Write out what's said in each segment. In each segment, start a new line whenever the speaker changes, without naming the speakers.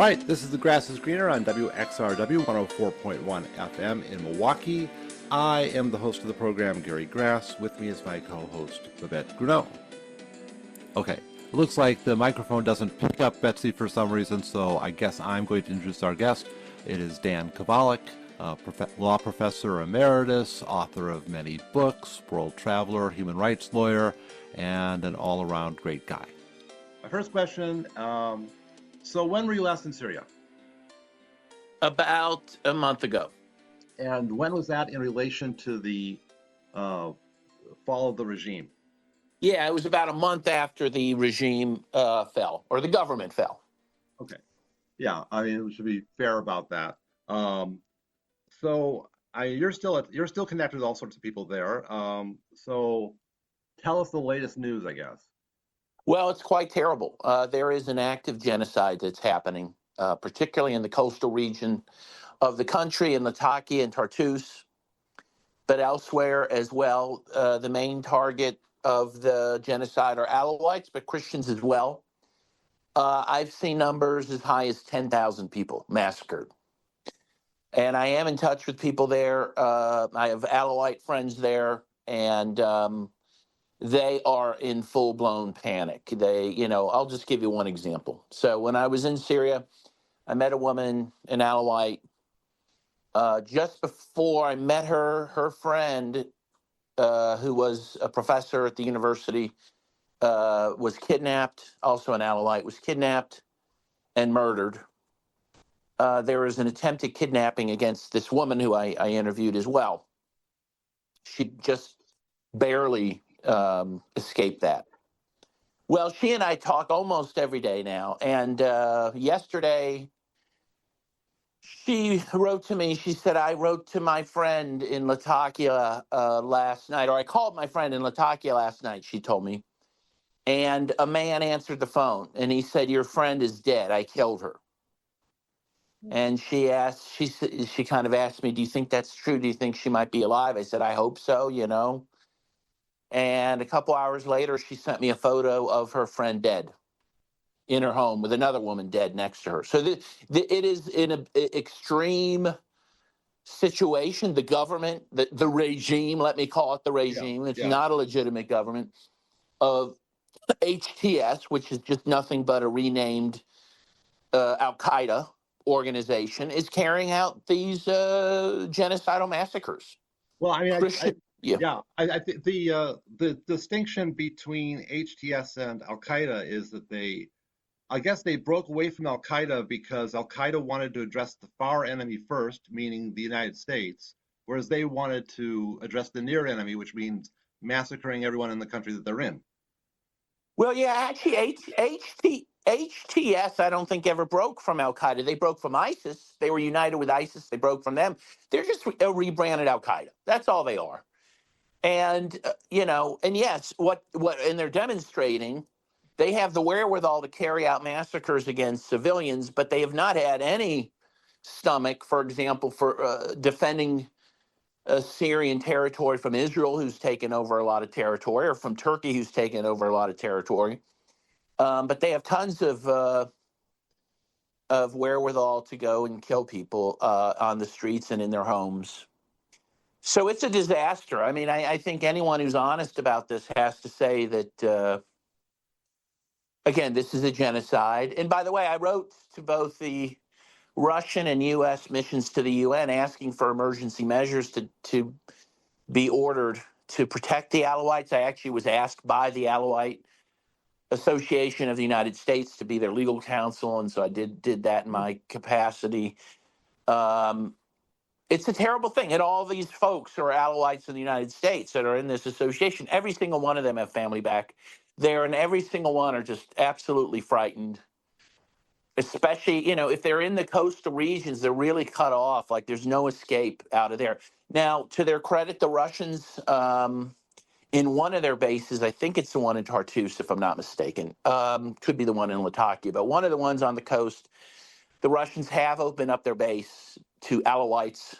All right, this is The Grass is Greener on WXRW 104.1 FM in Milwaukee. I am the host of the program, Gary Grass. With me is my co-host, Babette Gruneau. Okay, it looks like the microphone doesn't pick up Betsy for some reason, so I guess I'm going to introduce our guest. It is Dan Kovalik, law professor emeritus, author of many books, world traveler, human rights lawyer, and an all-around great guy. My first question, so when were you last in Syria?
About a month ago.
And when was that in relation to the fall of the regime?
Yeah, it was about a month after the regime fell, or the government fell.
Okay. Yeah, I mean, we should be fair about that. You're still connected with all sorts of people there. So tell us the latest news, I guess.
Well, it's quite terrible. There is an active genocide that's happening, particularly in the coastal region of the country, in Latakia and Tartus, but elsewhere as well. The main target of the genocide are Alawites, but Christians as well. I've seen numbers as high as 10,000 people massacred. And I am in touch with people there. I have Alawite friends there, and they are in full-blown panic. I'll just give you one example. So when I was in Syria, I met a woman, an Alawite. Just before I met her, her friend, who was a professor at the university, was kidnapped. Also an Alawite, was kidnapped and murdered. There was an attempted kidnapping against this woman who I interviewed as well. She just barely escaped that. Well, she and I talk almost every day now. And yesterday, she wrote to me. She said, I wrote to my friend in Latakia last night, or I called my friend in Latakia last night, she told me. And a man answered the phone, and he said, your friend is dead. I killed her. And she kind of asked me, do you think that's true? Do you think she might be alive? I said, I hope so, And a couple hours later, she sent me a photo of her friend dead in her home with another woman dead next to her. So it is in an extreme situation. The government, the regime, let me call it the regime. It's not a legitimate government of HTS, which is just nothing but a renamed Al-Qaeda organization, is carrying out these genocidal massacres.
Well, I mean, I think the distinction between HTS and Al-Qaeda is that I guess they broke away from Al-Qaeda because Al-Qaeda wanted to address the far enemy first, meaning the United States, whereas they wanted to address the near enemy, which means massacring everyone in the country that they're in.
Well, yeah, actually, HTS, I don't think ever broke from Al-Qaeda. They broke from ISIS. They were united with ISIS. They broke from them. They're just a rebranded Al-Qaeda. That's all they are. And, and yes, and they're demonstrating, they have the wherewithal to carry out massacres against civilians, but they have not had any stomach, for example, for defending Syrian territory from Israel, who's taken over a lot of territory, or from Turkey, who's taken over a lot of territory. But they have tons of wherewithal to go and kill people on the streets and in their homes. So it's a disaster. I mean, I think anyone who's honest about this has to say that, again, this is a genocide. And by the way, I wrote to both the Russian and U.S. missions to the UN asking for emergency measures to be ordered to protect the Alawites. I actually was asked by the Alawite Association of the United States to be their legal counsel, and so I did that in my capacity. It's a terrible thing, and all these folks who are Alawites in the United States that are in this association, every single one of them have family back there, and every single one are just absolutely frightened. Especially, if they're in the coastal regions, they're really cut off. Like there's no escape out of there. Now, to their credit, the Russians, in one of their bases, I think it's the one in Tartus, if I'm not mistaken, could be the one in Latakia, but one of the ones on the coast, the Russians have opened up their base to Alawites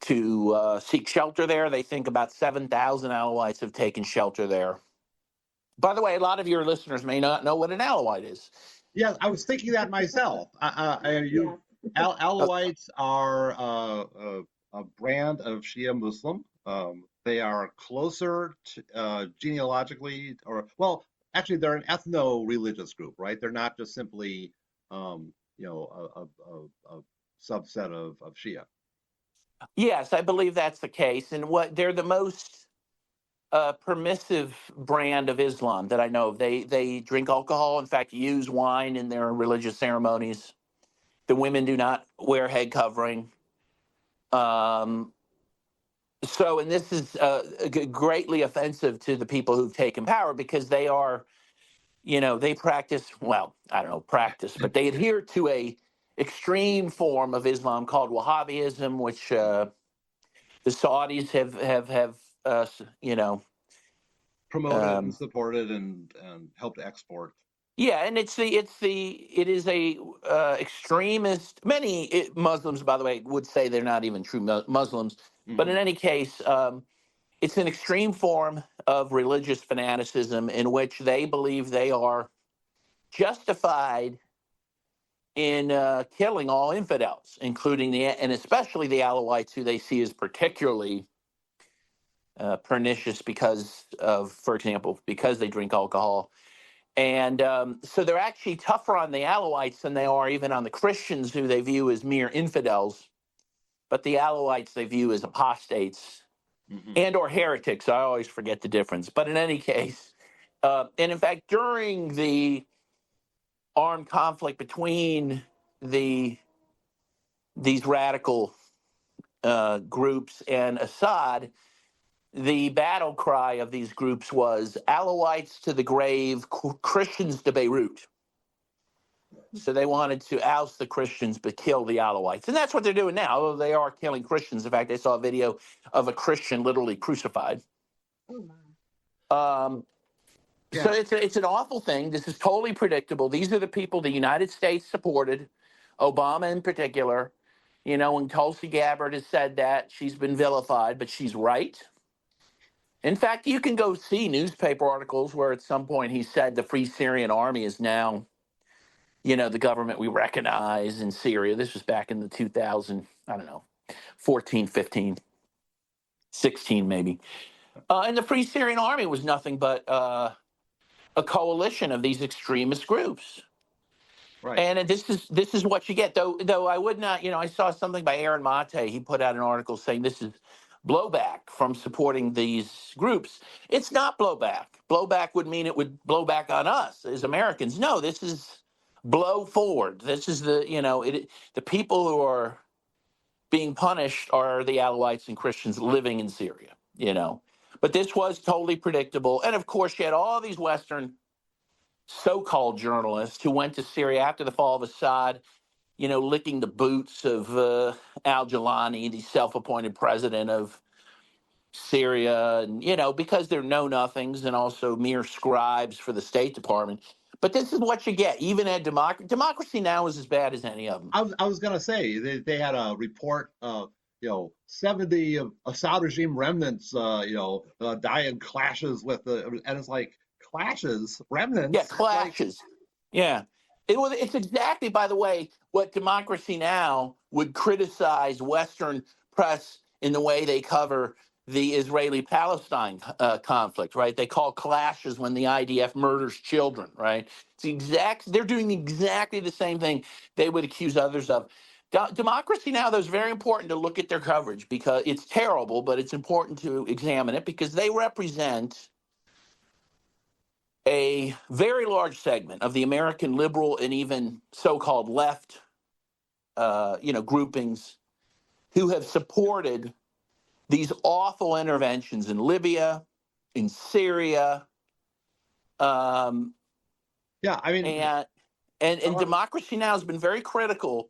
to seek shelter there. They think about 7,000 Alawites have taken shelter there. By the way, a lot of your listeners may not know what an Alawite is.
Yeah, I was thinking that myself. Alawites are a brand of Shia Muslim. They are closer to, genealogically, or well, actually, they're an ethno-religious group, right? They're not just simply, a subset of Shia.
Yes, I believe that's the case. And what they're the most permissive brand of Islam that I know of. They drink alcohol, in fact, use wine in their religious ceremonies. The women do not wear head covering. Um, and this is greatly offensive to the people who've taken power because they are, they practice, well, I don't know, practice, but they adhere to a extreme form of Islam called Wahhabism, which the Saudis have you know,
Promoted and
um,
supported and helped export.
yeah, and it is a extremist. Many Muslims, by the way, would say they're not even true Muslims, but in
Hmm.
any case, it's an extreme form of religious fanaticism in which they believe they are justified in killing all infidels, including and especially the Alawites, who they see as particularly pernicious because of, for example, because they drink alcohol. And so they're actually tougher on the Alawites than they are even on the Christians, who they view as mere infidels. But the Alawites they view as apostates
Hmm.
and or heretics. I always forget the difference. But in any case, and in fact, during the armed conflict between the these radical groups and Assad, the battle cry of these groups was Alawites to the grave, Christians to Beirut. So they wanted to oust the Christians but kill the Alawites. And that's what they're doing now, although they are killing Christians. In fact, I saw a video of a Christian literally crucified. Um, so
Yeah.
it's an awful thing. This is totally predictable. These are the people the United States supported, Obama in particular. When Tulsi Gabbard has said that, she's been vilified, but she's right. In fact, you can go see newspaper articles where at some point he said the Free Syrian Army is now, the government we recognize in Syria. This was back in the 2000, I don't know, 14, 15, 16 maybe. And the Free Syrian Army was nothing but a coalition of these extremist groups.
Right.
And this is what you get. Though I would not, I saw something by Aaron Mate. He put out an article saying this is blowback from supporting these groups. It's not blowback. Blowback would mean it would blow back on us as Americans. No, this is blow forward. This is the people who are being punished are the Alawites and Christians living in Syria. But this was totally predictable. And of course, you had all these Western so-called journalists who went to Syria after the fall of Assad, licking the boots of al-Jilani, the self-appointed president of Syria, and, because they're know-nothings and also mere scribes for the State Department. But this is what you get. Even at Democracy Now! Is as bad as any of them.
I was gonna say they had a report, 70 of Assad regime remnants, die in clashes with the, and it's like clashes,
Yeah,
remnants, like
clashes. Yeah. It's exactly, by the way, what Democracy Now! Would criticize Western press in the way they cover the Israeli-Palestine conflict, right? They call clashes when the IDF murders children, right? They're doing exactly the same thing they would accuse others of. Democracy Now! Though, is very important to look at their coverage because it's terrible, but it's important to examine it because they represent a very large segment of the American liberal and even so-called left, groupings who have supported these awful interventions in Libya, in Syria, um,
yeah, I mean,
and Democracy Now! Has been very critical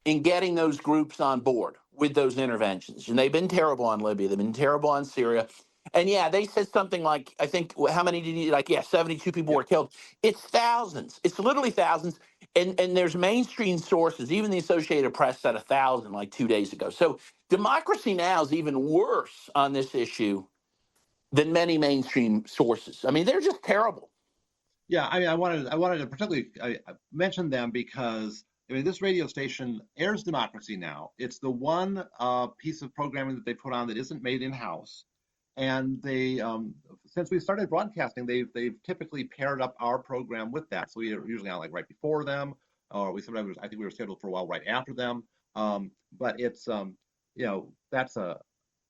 in getting those groups on board with those interventions. And they've been terrible on Libya. They've been terrible on Syria. And yeah, they said something like, I think, how many did you, 72 people
yeah,
were killed. It's thousands. It's literally thousands. And there's mainstream sources, even the Associated Press said 1,000 like 2 days ago. So Democracy Now! Is even worse on this issue than many mainstream sources. I mean, they're just terrible.
Yeah, I mean, I wanted to particularly mention them because I mean, this radio station airs democracy now. It's the one piece of programming that they put on that isn't made in house, and they since we started broadcasting, they've typically paired up our program with that. So we are usually on like right before them, or we sometimes I think we were scheduled for a while right after them. But it's that's a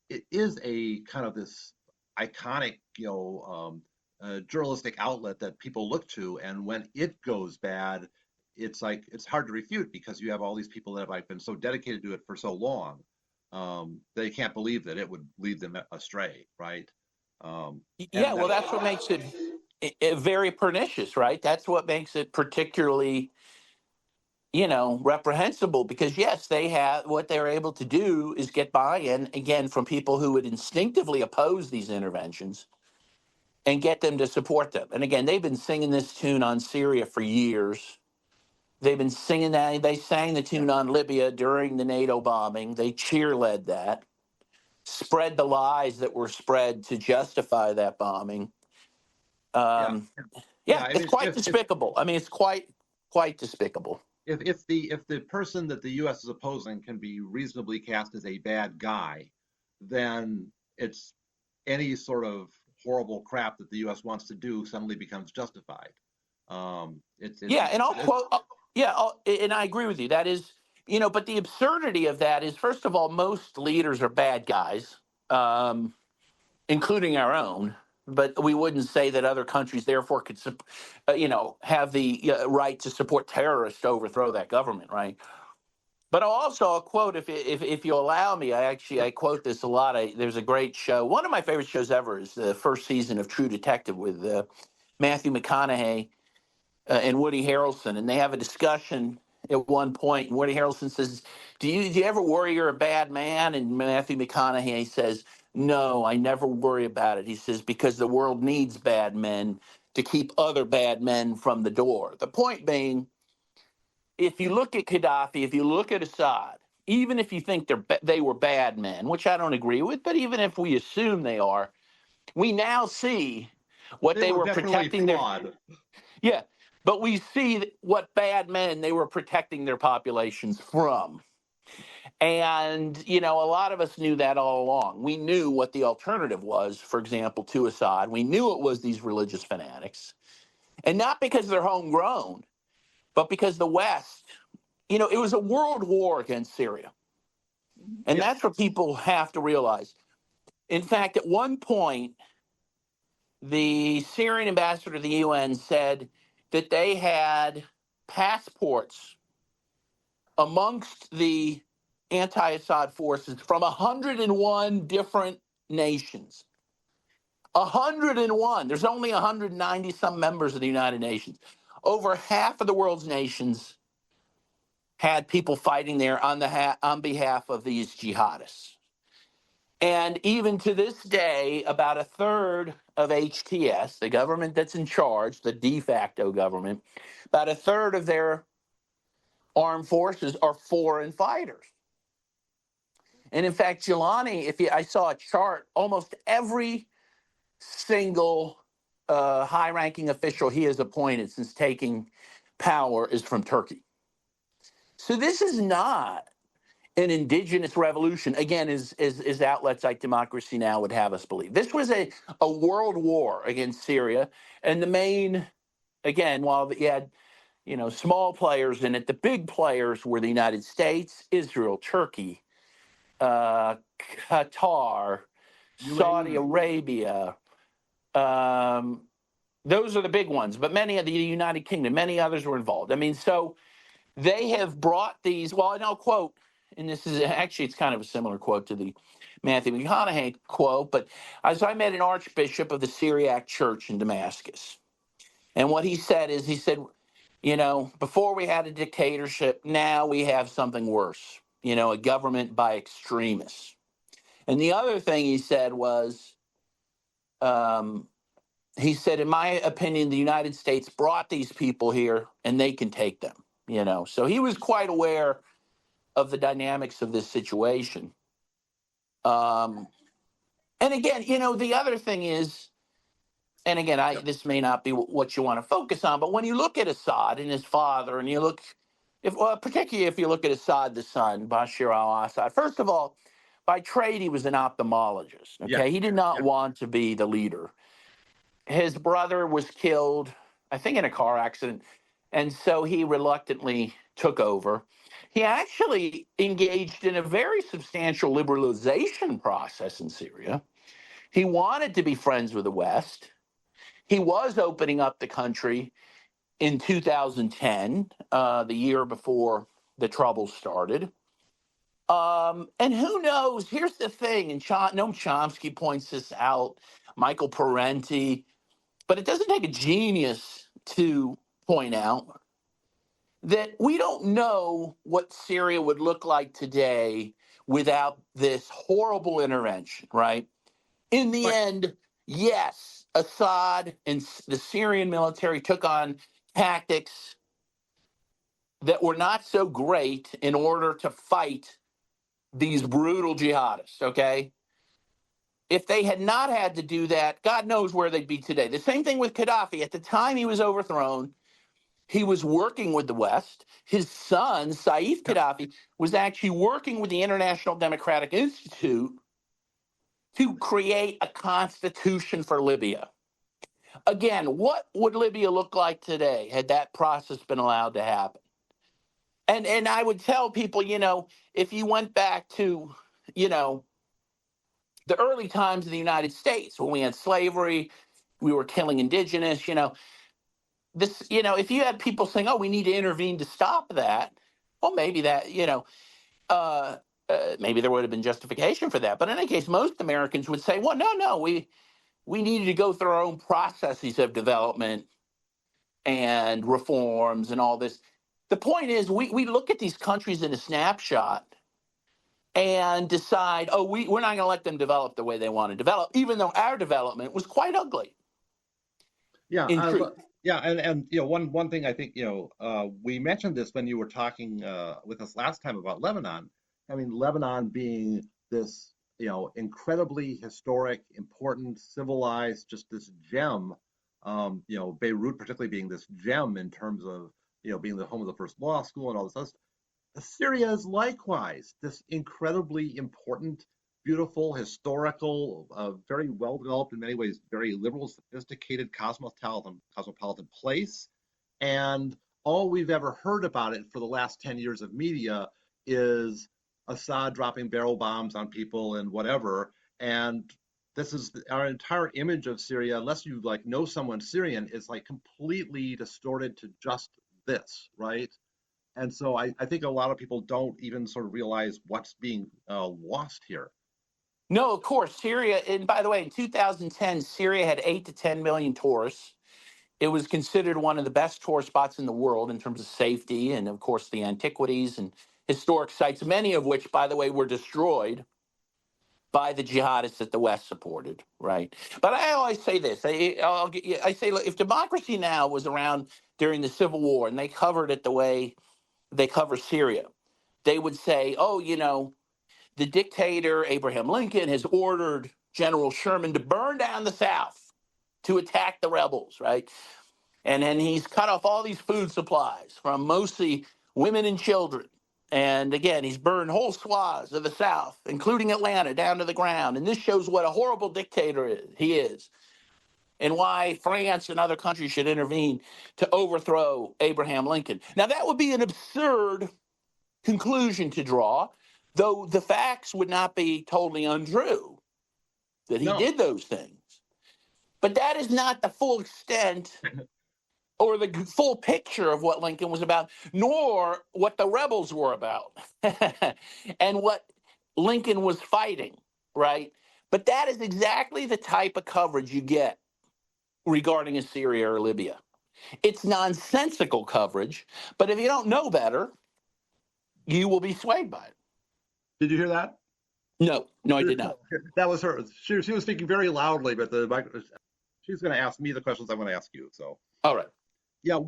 it is a kind of this iconic, journalistic outlet that people look to, and when it goes bad, it's like it's hard to refute because you have all these people that have like been so dedicated to it for so long. They can't believe that it would lead them astray, right?
Yeah,
And
well,
that's
that's what makes it very pernicious, right? That's what makes it particularly, reprehensible because yes, they have what they're able to do is get buy-in again from people who would instinctively oppose these interventions and get them to support them. And again, they've been singing this tune on Syria for years. They've been singing that. They sang the tune on Libya during the NATO bombing. They cheerled that, spread the lies that were spread to justify that bombing.
yeah,
Um,
yeah.
yeah,
I
it's
mean,
quite despicable. I mean, it's quite despicable.
if the person that the U.S. is opposing can be reasonably cast as a bad guy, then it's any sort of horrible crap that the U.S. wants to do suddenly becomes justified. It's
Yeah, and I'll
it's
quote. Yeah, and I agree with you. That is, but the absurdity of that is, first of all, most leaders are bad guys, um, including our own. But we wouldn't say that other countries, therefore, could, have the right to support terrorists to overthrow that government, right? But I'll quote, if you allow me, I quote this a lot. There's a great show. One of my favorite shows ever is the first season of True Detective with Matthew McConaughey and Woody Harrelson, and they have a discussion at one point. And Woody Harrelson says, "Do you ever worry you're a bad man?" And Matthew McConaughey says, "No, I never worry about it." He says, "Because the world needs bad men to keep other bad men from the door." The point being, if you look at Gaddafi, if you look at Assad, even if you think they were bad men, which I don't agree with, but even if we assume they are, we now see what
they
they
were
were
definitely
protecting their.
flawed.
Yeah, but we see what bad men they were protecting their populations from. And, a lot of us knew that all along. We knew what the alternative was, for example, to Assad. We knew it was these religious fanatics. And not because they're homegrown, but because the West, it was a world war against Syria. And
Yeah,
that's what people have to realize. In fact, at one point, the Syrian ambassador to the UN said that they had passports amongst the anti Assad forces from 101 different nations. 101. There's only 190 some members of the United Nations. Over half of the world's nations had people fighting there on behalf of these jihadists. And even to this day, about a third of HTS, the government that's in charge, the de facto government, about a third of their armed forces are foreign fighters. And in fact, Jelani, I saw a chart, almost every single high-ranking official he has appointed since taking power is from Turkey. So this is not an indigenous revolution, again, as outlets like Democracy Now! Would have us believe. This was a world war against Syria, and the main, again, while you had small players in it, the big players were the United States, Israel, Turkey, Qatar, Saudi
UAE.
Arabia. Um, those are the big ones, but many of the United Kingdom, many others were involved. I mean, so they have brought these. Well, and I'll quote, and this is actually it's kind of a similar quote to the Matthew McConaughey quote, but as I met an archbishop of the Syriac Church in Damascus, and what he said is, he said, before we had a dictatorship, now we have something worse, a government by extremists. And the other thing he said was, he said, in my opinion, the United States brought these people here and they can take them, So he was quite aware of the dynamics of this situation. Um, and again, the other thing is, And again,
Yep.
this may not be what you want to focus on, but when you look at Assad and his father, and you look, particularly if you look at Assad, the son, Bashar al-Assad, first of all, by trade, he was an ophthalmologist.
Yeah.
Okay, he did not
Yeah.
want to be the leader. His brother was killed, I think, in a car accident, and so he reluctantly took over. He actually engaged in a very substantial liberalization process in Syria. He wanted to be friends with the West. He was opening up the country in 2010, the year before the troubles started. And who knows? Here's the thing, and Noam Chomsky points this out, Michael Parenti, but it doesn't take a genius to point out that we don't know what Syria would look like today without this horrible intervention, right? In the
Right.
end, yes, Assad and the Syrian military took on tactics that were not so great in order to fight these brutal jihadists, okay? If they had not had to do that, God knows where they'd be today. The same thing with Gaddafi. At the time he was overthrown, he was working with the West. His son, Saif
Yeah.
Gaddafi, was actually working with the International Democratic Institute to create a constitution for Libya. Again, what would Libya look like today had that process been allowed to happen? And I would tell people, if you went back to, you know, the early times of the United States when we had slavery, we were killing indigenous, if you had people saying, "Oh, we need to intervene to stop that," well, maybe that, uh, maybe there would have been justification for that. But in any case, most Americans would say, "Well, no, we needed to go through our own processes of development and reforms and all this." The point is, we look at these countries in a snapshot and decide, oh, we're not going to let them develop the way they want to develop, even though our development was quite ugly
Yeah.
in truth.
Yeah. And one thing I think we mentioned this when you were talking with us last time about Lebanon. I mean, Lebanon being this incredibly historic, important, civilized, just this gem. Beirut particularly being this gem in terms of being the home of the first law school and all this other stuff. Syria is likewise this incredibly important, beautiful, historical, very well developed in many ways, very liberal, sophisticated, cosmopolitan place. And all we've ever heard about it for the last 10 years of media is Assad dropping barrel bombs on people and whatever. And this is our entire image of Syria, unless you know someone Syrian, is completely distorted to just this, right? And so I think a lot of people don't even sort of realize what's being lost here.
No, of course, Syria, and by the way, in 2010, Syria had 8 to 10 million tourists. It was considered one of the best tourist spots in the world in terms of safety and, of course, the antiquities and historic sites, many of which, by the way, were destroyed by the jihadists that the West supported, right? But I always say this. I say, look, if democracy now was around during the Civil War and they covered it the way they cover Syria, they would say, oh, the dictator, Abraham Lincoln, has ordered General Sherman to burn down the South to attack the rebels, right? And then he's cut off all these food supplies from mostly women and children. And again, he's burned whole swaths of the South, including Atlanta, down to the ground. And this shows what a horrible dictator he is, and why France and other countries should intervene to overthrow Abraham Lincoln. Now, that would be an absurd conclusion to draw, though the facts would not be totally untrue that he
No.
did those things. But that is not the full extent or the full picture of what Lincoln was about, nor what the rebels were about and what Lincoln was fighting, right? But that is exactly the type of coverage you get regarding Syria or Libya. It's nonsensical coverage, but if you don't know better, you will be swayed by it.
Did you hear that?
No, I did not.
That was her. She was speaking very loudly, but she's going to ask me the questions I'm going to ask you. So
All right.
yeah, there's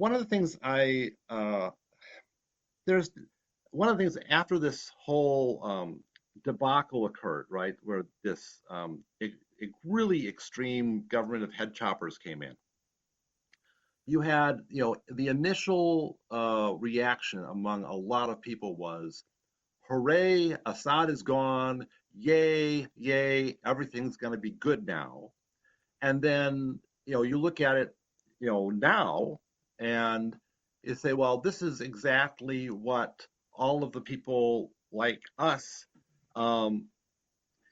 one of the things after this whole debacle occurred, right, where this really extreme government of head choppers came in, you had, the initial reaction among a lot of people was, hooray, Assad is gone, yay, yay, everything's going to be good now. And then, you look at it, now, and you say, well, this is exactly what all of the people like us um,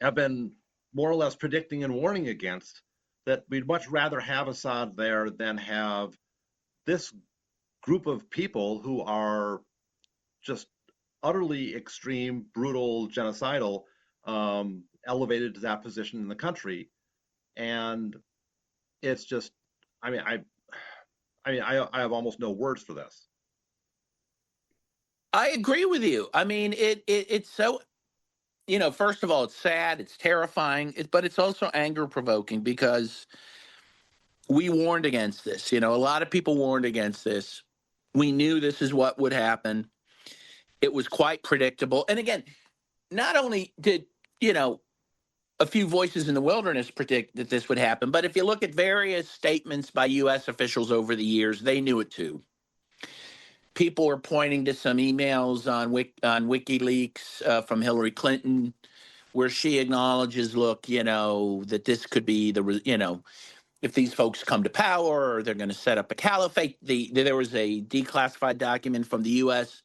have been more or less predicting and warning against, that we'd much rather have Assad there than have this group of people who are just utterly extreme, brutal, genocidal, elevated to that position in the country. And it's just, I mean, I have almost no words for this.
I agree with you. I mean, it's so, first of all, it's sad, it's terrifying, but it's also anger provoking because we warned against this. A lot of people warned against this. We knew this is what would happen. It was quite predictable. And again, not only did, a few voices in the wilderness predict that this would happen, but if you look at various statements by U.S. officials over the years, they knew it too. People are pointing to some emails on WikiLeaks from Hillary Clinton, where she acknowledges, look, that this could be if these folks come to power, they're going to set up a caliphate. There was a declassified document from the U.S.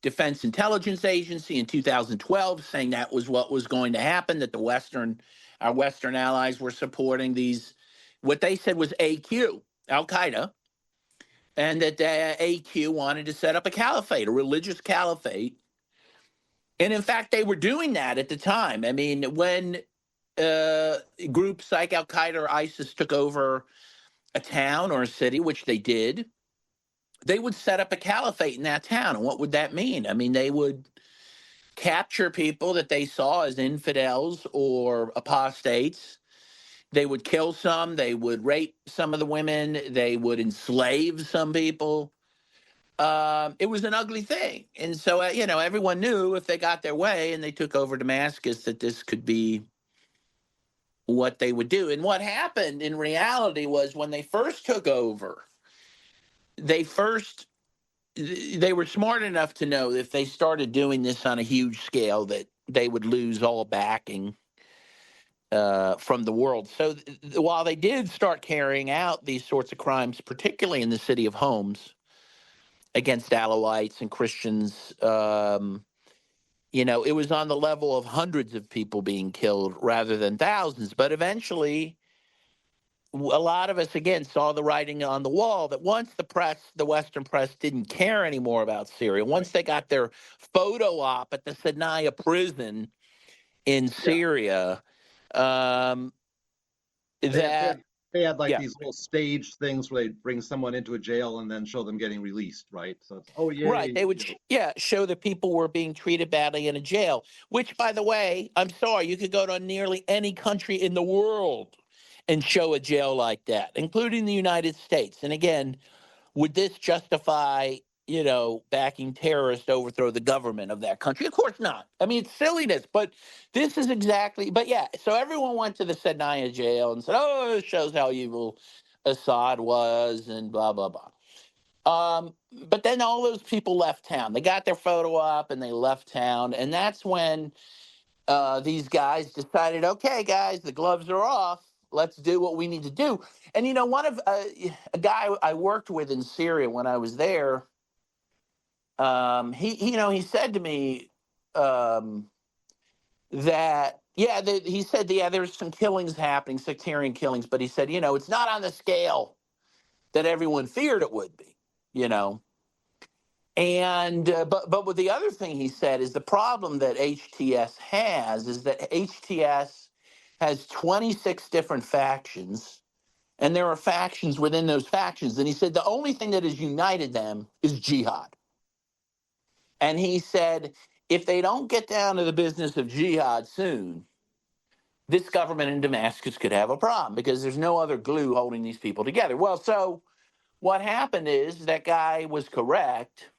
Defense Intelligence Agency in 2012 saying that was what was going to happen, that our Western allies were supporting these, what they said was AQ, Al Qaeda, and that AQ wanted to set up a caliphate, a religious caliphate. And in fact, they were doing that at the time. I mean, when groups like Al Qaeda or ISIS took over a town or a city, which they did, they would set up a caliphate in that town. And what would that mean? I mean, they would capture people that they saw as infidels or apostates. They would kill some. They would rape some of the women. They would enslave some people. It was an ugly thing. And so, everyone knew if they got their way and they took over Damascus that this could be what they would do. And what happened in reality was when they first took over, they were smart enough to know that if they started doing this on a huge scale, that they would lose all backing from the world. So while they did start carrying out these sorts of crimes, particularly in the city of Homs against Alawites and Christians, it was on the level of hundreds of people being killed rather than thousands. But eventually, a lot of us, again, saw the writing on the wall that once the Western press didn't care anymore about Syria, once they got their photo op at the Sinai prison in Syria, um,
They had, they
that,
had, they had like
yeah,
these little stage things where they bring someone into a jail and then show them getting released, right? So it's, oh
right,
yay,
they would, show that people were being treated badly in a jail, which, by the way, I'm sorry, you could go to nearly any country in the world and show a jail like that, including the United States. And again, would this justify, backing terrorists to overthrow the government of that country? Of course not. I mean, it's silliness, but this is exactly, but yeah, so everyone went to the Sednaya jail and said, oh, it shows how evil Assad was and blah, blah, blah. But then all those people left town. They got their photo op and they left town. And that's when these guys decided, okay, guys, the gloves are off. Let's do what we need to do. And one of a guy I worked with in Syria when I was there, he said to me um, that he said there's some killings happening, sectarian killings, but he said it's not on the scale that everyone feared it would be, you know. And but with the other thing he said is the problem that HTS has is that HTS has 26 different factions, and there are factions within those factions. And he said the only thing that has united them is jihad. And he said if they don't get down to the business of jihad soon, this government in Damascus could have a problem because there's no other glue holding these people together. Well, so what happened is that guy was correct.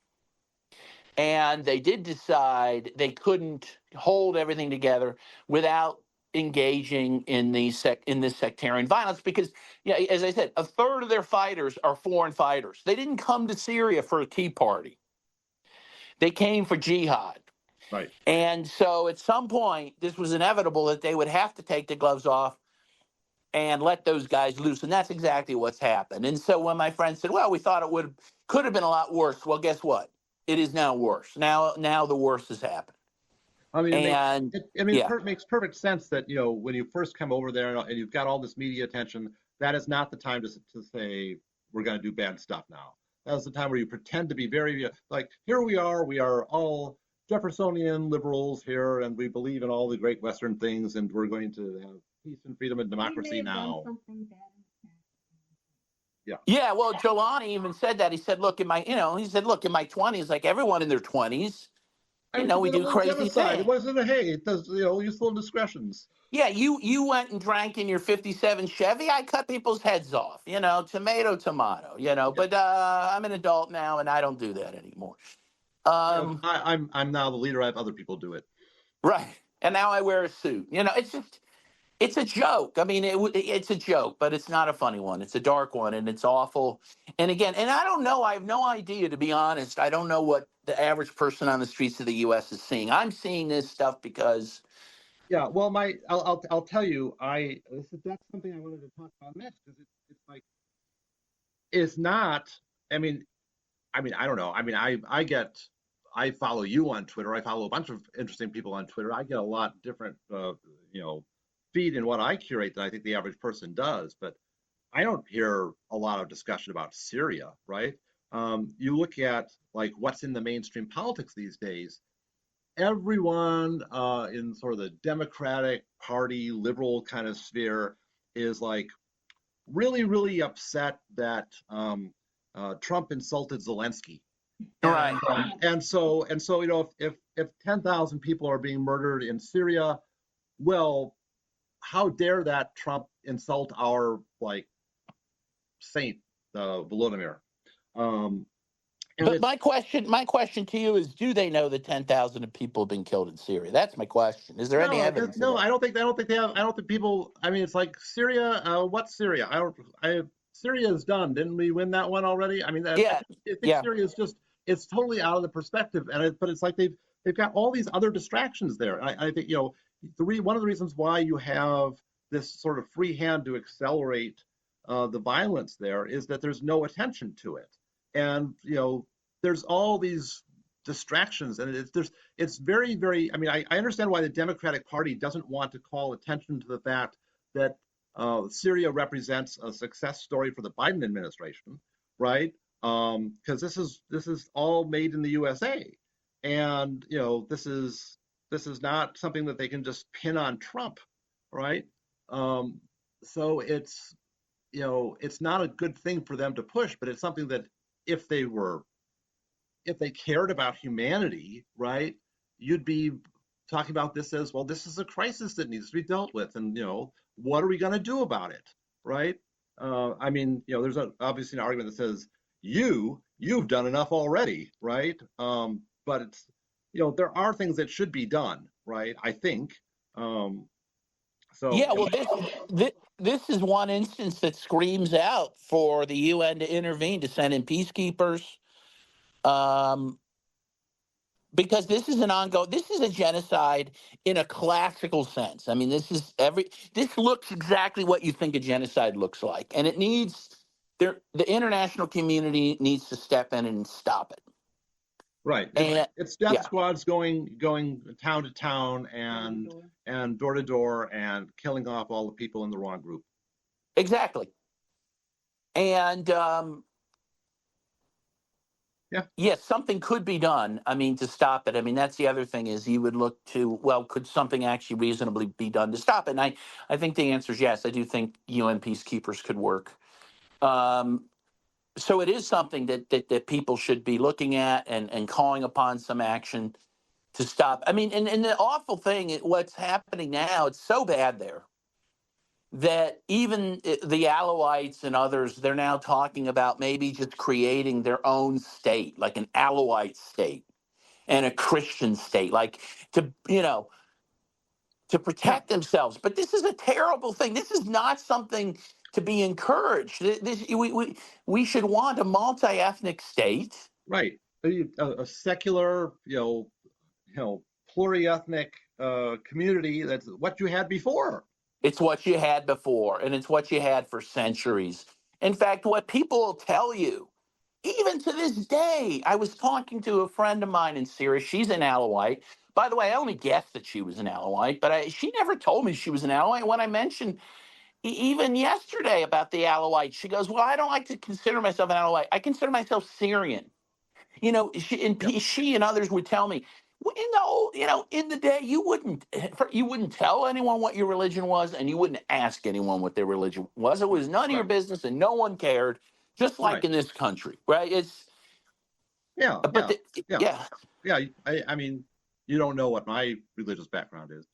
And they did decide they couldn't hold everything together without engaging in in this sectarian violence because, yeah, as I said, a third of their fighters are foreign fighters. They didn't come to Syria for a Tea Party. They came for jihad.
Right.
And so at some point, this was inevitable that they would have to take the gloves off and let those guys loose. And that's exactly what's happened. And so when my friend said, well, we thought could have been a lot worse. Well, guess what? It is now worse. Now the worst has happened.
I mean,
And
it makes perfect sense that, when you first come over there and you've got all this media attention, that is not the time to say we're going to do bad stuff now. That was the time where you pretend to be very like, here we are all Jeffersonian liberals here, and we believe in all the great Western things, and we're going to have peace and freedom and democracy now. Yeah.
Yeah. Well, Jelani even said that. He said, look, in my 20s, like everyone in their 20s, we do crazy things.
It wasn't it does, useful indiscretions.
Yeah, you went and drank in your 57 Chevy. I cut people's heads off, tomato,
Yeah.
but I'm an adult now and I don't do that anymore.
I'm now the leader. I have other people do it.
Right. And now I wear a suit. It's a joke. I mean, it's a joke, but it's not a funny one. It's a dark one, and it's awful. And again, I don't know. I have no idea, to be honest. I don't know what the average person on the streets of the U.S. is seeing. I'm seeing this stuff because.
Yeah, well, I'll tell you, that's something I wanted to talk about next because it's like it's not. I mean, I don't know. I mean, I follow you on Twitter. I follow a bunch of interesting people on Twitter. I get a lot different, feed in what I curate than I think the average person does. But I don't hear a lot of discussion about Syria, right? You look at like what's in the mainstream politics these days. Everyone in sort of the Democratic Party, liberal kind of sphere is like really, really upset that Trump insulted Zelensky.
Right.
And so, if 10,000 people are being murdered in Syria, well, how dare that Trump insult our like saint, Volodymyr?
But my question to you is: do they know that 10,000 people have been killed in Syria? That's my question. Is there any evidence?
No, I don't think they have. I don't think people. I mean, it's like Syria. What's Syria? Syria is done. Didn't we win that one already? I mean, I think Syria is just. It's totally out of the perspective, but it's like they've got all these other distractions there. And I think one of the reasons why you have this sort of free hand to accelerate the violence there is that there's no attention to it, and there's all these distractions, and it's very, very. I mean, I understand why the Democratic Party doesn't want to call attention to the fact that Syria represents a success story for the Biden administration, right? Because this is all made in the USA, and this is not something that they can just pin on Trump, right? So it's not a good thing for them to push, but it's something that if they cared about humanity, right, you'd be talking about this as, well, this is a crisis that needs to be dealt with, and what are we going to do about it, right? I mean, there's obviously an argument that says you've done enough already, right? But it's there are things that should be done, right? I think.
Yeah, well, this is one instance that screams out for the UN to intervene, to send in peacekeepers, because this is this is a genocide in a classical sense. I mean, this looks exactly what you think a genocide looks like, and the international community needs to step in and stop it.
Right. It's death squads going town to town and door to door and killing off all the people in the wrong group.
Exactly. And something could be done. I mean, to stop it. I mean, that's the other thing is you would look to, well, could something actually reasonably be done to stop it? And I think the answer is yes. I do think UN peacekeepers could work. So it is something that people should be looking at and calling upon some action to stop. I mean, and the awful thing, what's happening now, it's so bad there that even the Alawites and others, they're now talking about maybe just creating their own state, like an Alawite state and a Christian state, like to, to
Yeah.
protect themselves. But this is a terrible thing. This is not something to be encouraged. We should want a multi-ethnic state.
Right. A secular, pluriethnic community. That's what you had before.
It's what you had before, and it's what you had for centuries. In fact, what people will tell you, even to this day, I was talking to a friend of mine in Syria. She's an Alawite. By the way, I only guessed that she was an Alawite, but she never told me she was an Alawite. When I mentioned even yesterday about the Alawites, she goes, "Well, I don't like to consider myself an Alawite. I consider myself Syrian."
Yep.
She and others would tell me, well, in the day, you wouldn't tell anyone what your religion was, and you wouldn't ask anyone what their religion was. It was none of your
Right.
business, and no one cared. Just like
Right.
in this country, right?
Yeah.
But
Yeah. Yeah.
yeah,
Yeah. I mean, you don't know what my religious background is.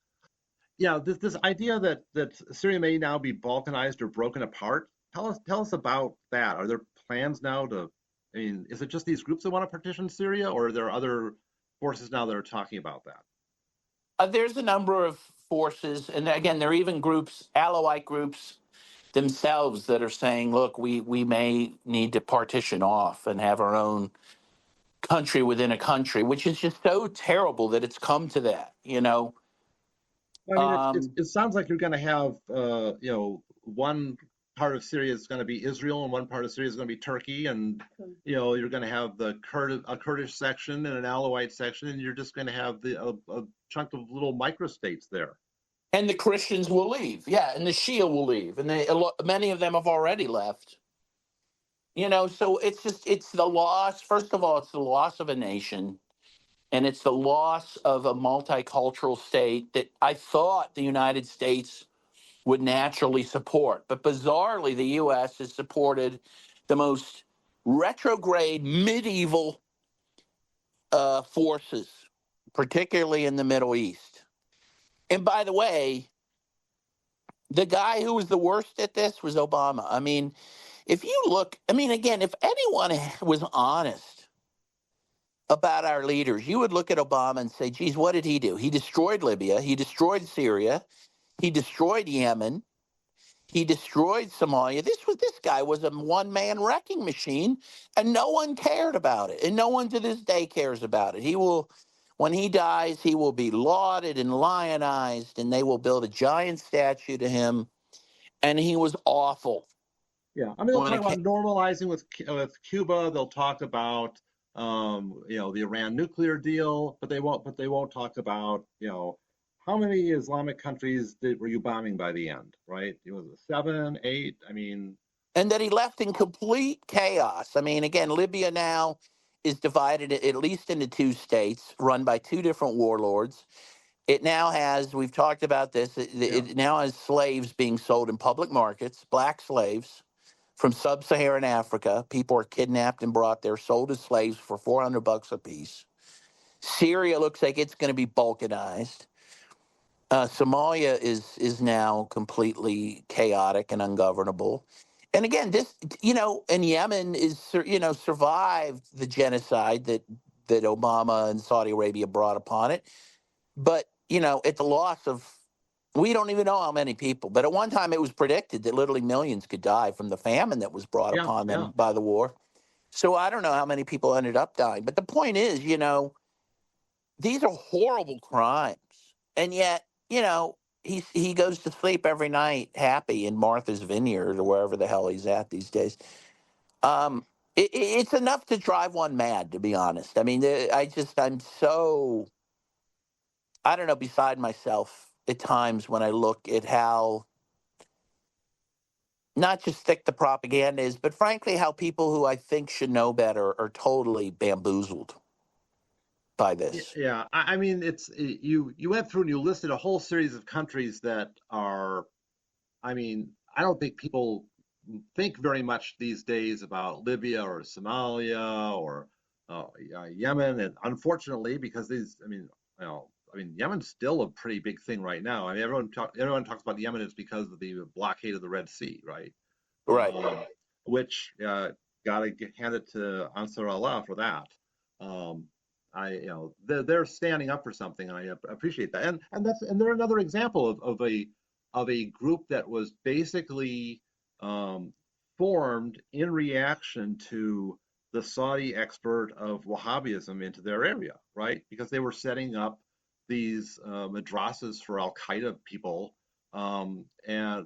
Yeah. This idea that Syria may now be balkanized or broken apart. Tell us about that. Are there plans now to? I mean, is it just these groups that want to partition Syria, or are there other forces now that are talking about that?
there's a number of forces, and again, there are even groups, Alawite groups themselves, that are saying, "Look, we may need to partition off and have our own country within a country," which is just so terrible that it's come to that.
Well, I mean,
Um,
it sounds like you're going to have, one part of Syria is going to be Israel, and one part of Syria is going to be Turkey, and you're going to have a Kurdish section and an Alawite section, and you're just going to have a chunk of little microstates there.
and the Christians will leave, yeah, and the Shia will leave, and many of them have already left. So it's the loss. First of all, it's the loss of a nation, and it's the loss of a multicultural state that I thought the United States would naturally support. But bizarrely, the U.S. has supported the most retrograde medieval forces, particularly in the Middle East. And by the way, the guy who was the worst at this was Obama. I mean, if you look, I mean, again, if anyone was honest about our leaders, you would look at Obama and say, geez, what did he do? He destroyed Libya, he destroyed Syria, he destroyed Yemen, he destroyed Somalia. This guy was a one-man wrecking machine, and no one cared about it. And no one to this day cares about it. When he dies, he will be lauded and lionized, and they will build a giant statue to him. And he was awful
Yeah, I mean, they'll
when
talk
it
about
came.
normalizing with Cuba. They'll talk about the Iran nuclear deal, but they won't talk about how many Islamic countries were you bombing by the end, right? It was 7, 8. I mean,
And that he left in complete chaos. I mean, again, Libya now is divided at least into two states run by two different warlords. It now has, we've talked about this,
yeah,
it now has slaves being sold in public markets, black slaves from sub-Saharan Africa. People are kidnapped and brought there, sold as slaves for $400 a piece. Syria looks like it's going to be balkanized. Somalia is now completely chaotic and ungovernable. And again, and Yemen survived the genocide that Obama and Saudi Arabia brought upon it. But, at the loss of, we don't even know how many people, but at one time it was predicted that literally millions could die from the famine that was brought
yeah,
upon
yeah,
them by the war. So I don't know how many people ended up dying. But the point is, these are horrible crimes. And yet, he goes to sleep every night happy in Martha's Vineyard or wherever the hell he's at these days. It's enough to drive one mad, to be honest. I mean, I'm so, I don't know, beside myself at times when I look at how not just thick the propaganda is, but frankly, how people who I think should know better are totally bamboozled by this.
yeah. I mean, you went through and you listed a whole series of countries that are. I mean, I don't think people think very much these days about Libya or Somalia or Yemen, and unfortunately, because Yemen's still a pretty big thing right now. I mean, everyone talks about Yemen is because of the blockade of the Red Sea, right?
Right.
Which gotta hand it to Ansar Allah for that. Um, they're standing up for something, and I appreciate that. And they're another example of a group that was basically um, formed in reaction to the Saudi export of Wahhabism into their area, right? Because they were setting up these madrasas for Al Qaeda people, and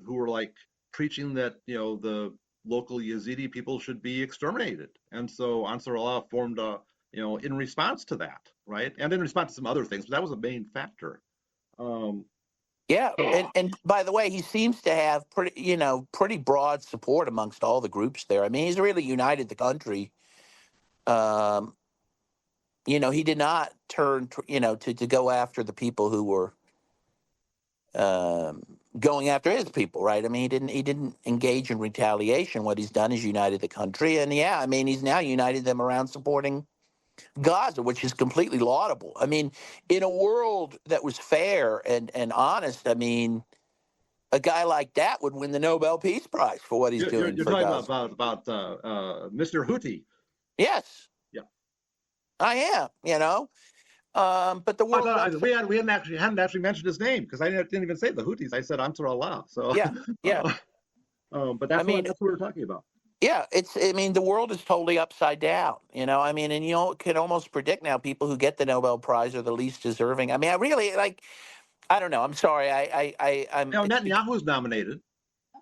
who were like preaching that the local Yazidi people should be exterminated. And so Ansar Allah formed a in response to that, right? And in response to some other things, but that was a main factor. Um,
Yeah,
so
and by the way, he seems to have pretty broad support amongst all the groups there. I mean, he's really united the country. Um, he did not turn to go after the people who were um, going after his people, right? I mean, he didn't engage in retaliation. What he's done is united the country, and yeah, I mean, he's now united them around supporting Gaza, which is completely laudable. I mean, in a world that was fair and honest, I mean, a guy like that would win the Nobel Peace Prize for what he's doing
you're
for
talking
Gaza.
about Mr. Houthi.
Yes,
Yeah.
I am. But the
I
world
thought
won't.
we hadn't actually mentioned his name because I didn't even say the Houthis. I said Ansar Allah. So,
Yeah, yeah.
uh, but
I mean,
that's what we're talking about.
yeah. I mean, the world is totally upside down. I mean, and can almost predict now people who get the Nobel Prize are the least deserving. I mean, I really like. I don't know. I'm sorry. I'm. It's
Netanyahu's nominated.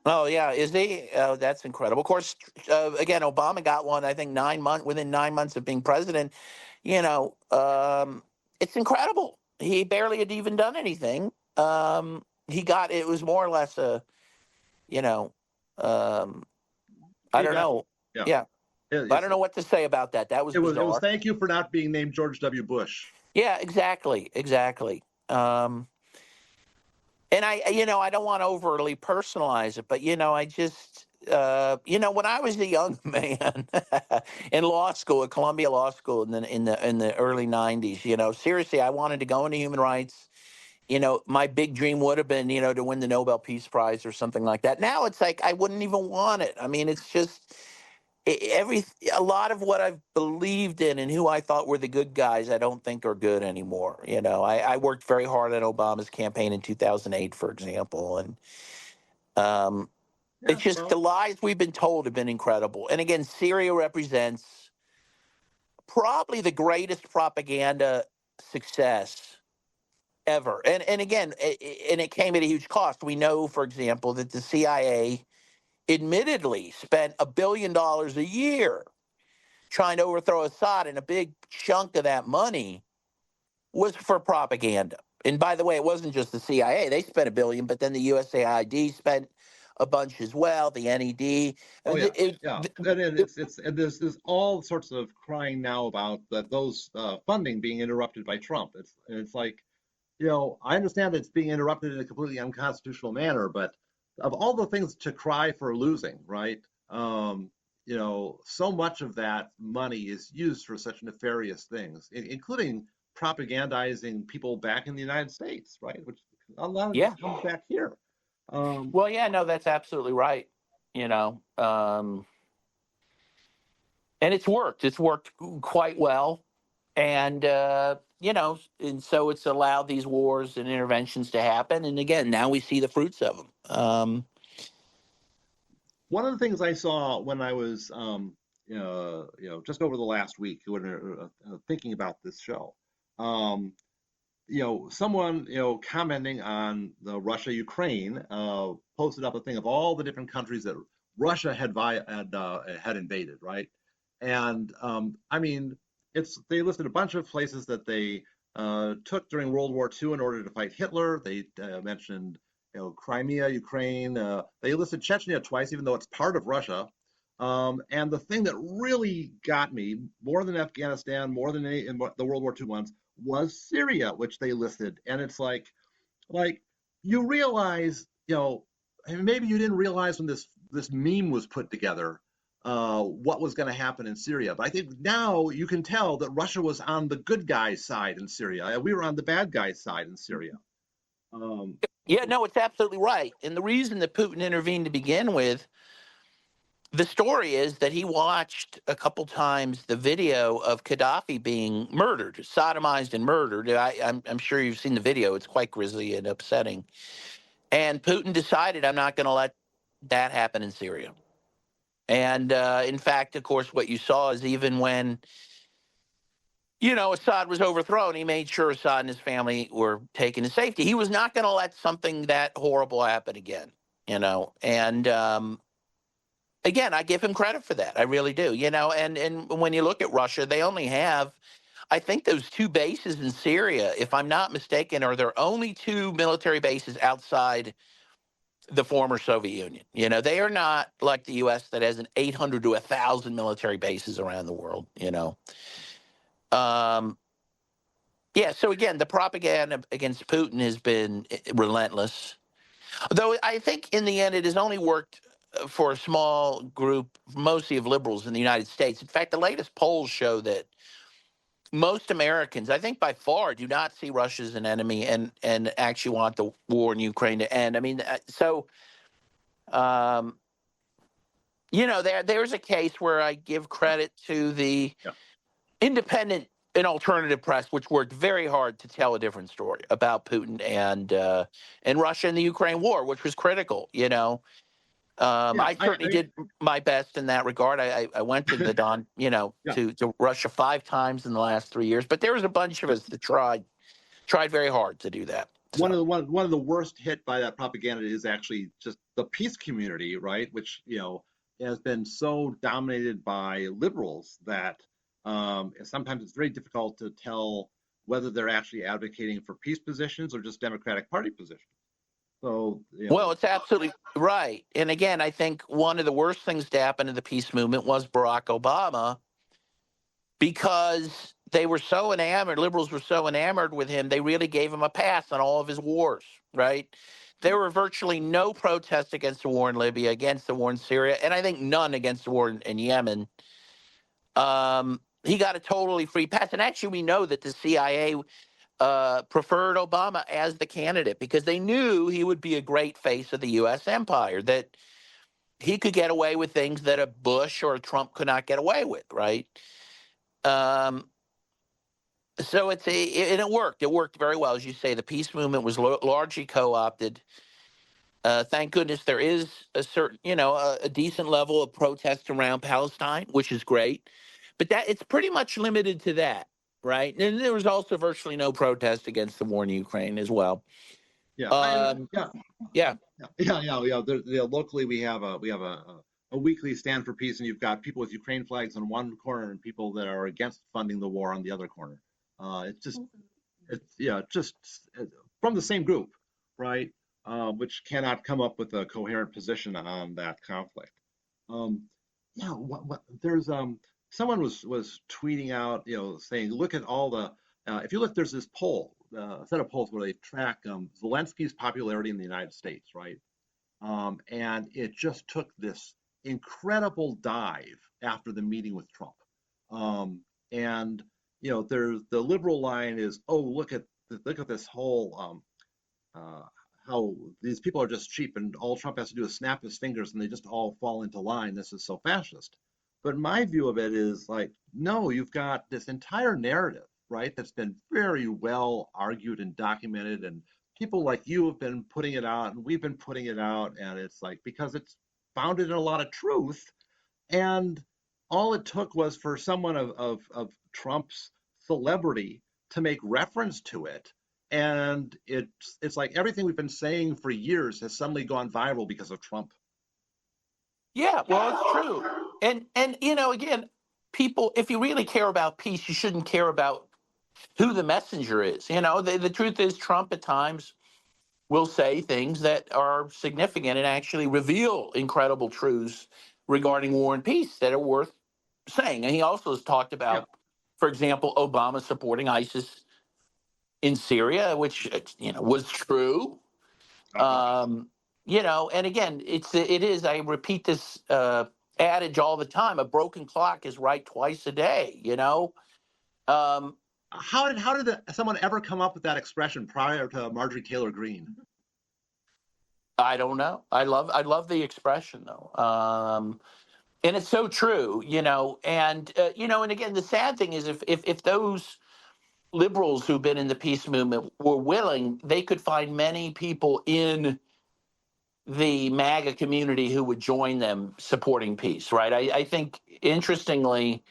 Oh yeah, is he? Oh, that's incredible. Of course, again, Obama got one. I think within 9 months of being president. You know, um, it's incredible. He barely had even done anything. He got it was more or less a, you know, um, I
He
don't
got
know.
yeah.
Yeah, I
It's
don't know what to say about that. That was
it was
bizarre.
thank you for not being named George W. Bush.
Yeah, exactly, exactly. And I don't want to overly personalize it, but I just, when I was a young man in law school at Columbia Law School in the early '90s, seriously, I wanted to go into human rights. My big dream would have been, to win the Nobel Peace Prize or something like that. Now it's like I wouldn't even want it. I mean, it's just a lot of what I've believed in and who I thought were the good guys, I don't think are good anymore. I worked very hard on Obama's campaign in 2008, for example, and um,
Yeah,
it's just the
well,
lies we've been told have been incredible. And again, Syria represents probably the greatest propaganda success ever. And again, and it came at a huge cost. We know, for example, that the CIA admittedly spent $1 billion a year trying to overthrow Assad, and a big chunk of that money was for propaganda. And by the way, it wasn't just the CIA; they spent $1 billion, but then the USAID spent a bunch as well. The NED.
oh yeah, yeah. And then
It-
and there's all sorts of crying now about that those funding being interrupted by Trump. It's like I understand that it's being interrupted in a completely unconstitutional manner, but of all the things to cry for losing, right? So much of that money is used for such nefarious things, including propagandizing people back in the United States, right? Which a lot of this
yeah.
comes back here. Um,
Well, yeah. No, that's absolutely right. And it's worked. It's worked quite well, and and so it's allowed these wars and interventions to happen. And again, now we see the fruits of them.
One of the things I saw when I was, just over the last week, when thinking about this show, um, someone, commenting on the Russia-Ukraine, posted up a thing of all the different countries that Russia had invaded, right? And I mean, they listed a bunch of places that they took during World War II in order to fight Hitler. They mentioned, Crimea, Ukraine. They listed Chechnya twice, even though it's part of Russia. And the thing that really got me more than Afghanistan, more than any in the World War II ones, was Syria, which they listed. And it's like you realize, and maybe you didn't realize when this meme was put together, what was going to happen in Syria. But I think now you can tell that Russia was on the good guy's side in Syria. We were on the bad guy's side in Syria.
Yeah, no, it's absolutely right. And the reason that Putin intervened to begin with the story is that he watched a couple times the video of Gaddafi being murdered, sodomized and murdered. I'm sure you've seen the video. It's quite grisly and upsetting. And Putin decided, I'm not going to let that happen in Syria. And in fact, of course, what you saw is even when, Assad was overthrown, he made sure Assad and his family were taken to safety. He was not going to let something that horrible happen again, And again, I give him credit for that. I really do, And when you look at Russia, they only have, I think, those two bases in Syria, if I'm not mistaken, are their only two military bases outside the former Soviet Union. They are not like the U.S. that has an 800 to 1,000 military bases around the world. Um, yeah. So again, the propaganda against Putin has been relentless. Though I think in the end, it has only worked for a small group, mostly of liberals in the United States. In fact, the latest polls show that most Americans, I think by far, do not see Russia as an enemy and actually want the war in Ukraine to end. I mean, so. Um, there's a case where I give credit to the independent and alternative press, which worked very hard to tell a different story about Putin and Russia and the Ukraine war, which was critical. I certainly did my best in that regard. I went to the Don, to Russia 5 times in the last 3 years, but there was a bunch of us that tried very hard to do that. So.
One of the worst hit by that propaganda is actually just the peace community, right? Which has been so dominated by liberals that sometimes it's very difficult to tell whether they're actually advocating for peace positions or just Democratic Party positions. So,
Well, it's absolutely right. And again, I think one of the worst things to happen in the peace movement was Barack Obama, because they were so enamored, liberals were so enamored with him, they really gave him a pass on all of his wars, right? There were virtually no protests against the war in Libya, against the war in Syria, and I think none against the war in Yemen. He got a totally free pass. And actually, we know that the CIA preferred Obama as the candidate because they knew he would be a great face of the U.S. empire, that he could get away with things that a Bush or a Trump could not get away with, right? So and it worked. It worked very well, as you say. The peace movement was largely co-opted. Thank goodness there is a certain, a decent level of protest around Palestine, which is great. But that it's pretty much limited to that, right? And there was also virtually no protest against the war in Ukraine as well.
Yeah,
yeah.
Locally, we have a weekly stand for peace, and you've got people with Ukraine flags on one corner and people that are against funding the war on the other corner. It's from the same group, right? Which cannot come up with a coherent position on that conflict. There's someone was tweeting out, saying, look at all the if you look, there's this poll, a set of polls where they track Zelensky's popularity in the United States, right? And it just took this incredible dive after the meeting with Trump. And there's the liberal line is, oh, look at this whole how these people are just cheap and all Trump has to do is snap his fingers and they just all fall into line. This is so fascist. But my view of it is like, no, you've got this entire narrative, right, that's been very well argued and documented, and people like you have been putting it out and we've been putting it out, and it's like because it's founded in a lot of truth. And all it took was for someone of Trump's celebrity to make reference to it, and it's like everything we've been saying for years has suddenly gone viral because of Trump.
Yeah, well, it's true. And again, people, if you really care about peace, you shouldn't care about who the messenger is. The truth is Trump at times will say things that are significant and actually reveal incredible truths regarding war and peace that are worth saying. And he also has talked about, for example, Obama supporting ISIS in Syria, which was true. And again, it is. I repeat this adage all the time: a broken clock is right twice a day.
How did someone ever come up with that expression prior to Marjorie Taylor Greene?
I don't know. I love the expression though. And it's so true, and again, the sad thing is if those liberals who've been in the peace movement were willing, they could find many people in the MAGA community who would join them supporting peace, right? I think, interestingly,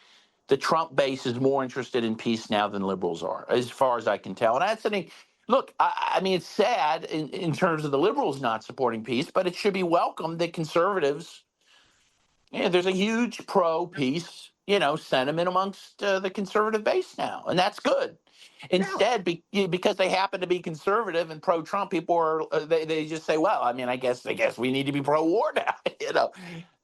the Trump base is more interested in peace now than liberals are, as far as I can tell. And that's the thing. Look, I mean, it's sad in terms of the liberals not supporting peace, but it should be welcomed that conservatives, there's a huge pro-peace, sentiment amongst the conservative base now, and that's good.
Yeah.
Instead, because they happen to be conservative and pro-Trump, people are they just say, "Well, I mean, I guess we need to be pro-war now."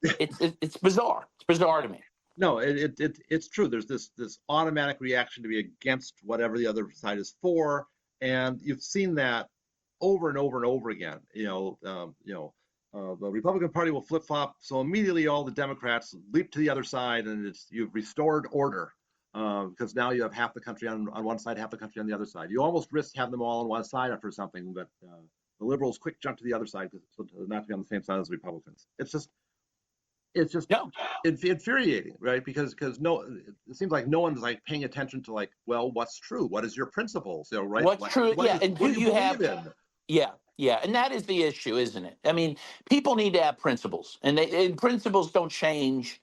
It's bizarre. It's bizarre to me.
No, it's true. There's this automatic reaction to be against whatever the other side is for, and you've seen that over and over and over again. The Republican Party will flip flop, so immediately all the Democrats leap to the other side, and you've restored order because now you have half the country on one side, half the country on the other side. You almost risk having them all on one side after something, but the liberals quick jump to the other side so not to be on the same side as the Republicans. It's just
No.
infuriating, right? Because it seems like no one's like paying attention to like, well, what's true? What is your principles? Right?
What's true? Yeah, and
what do you
have?
believe in?
Yeah, and that is the issue, isn't it? I mean, people need to have principles, and principles don't change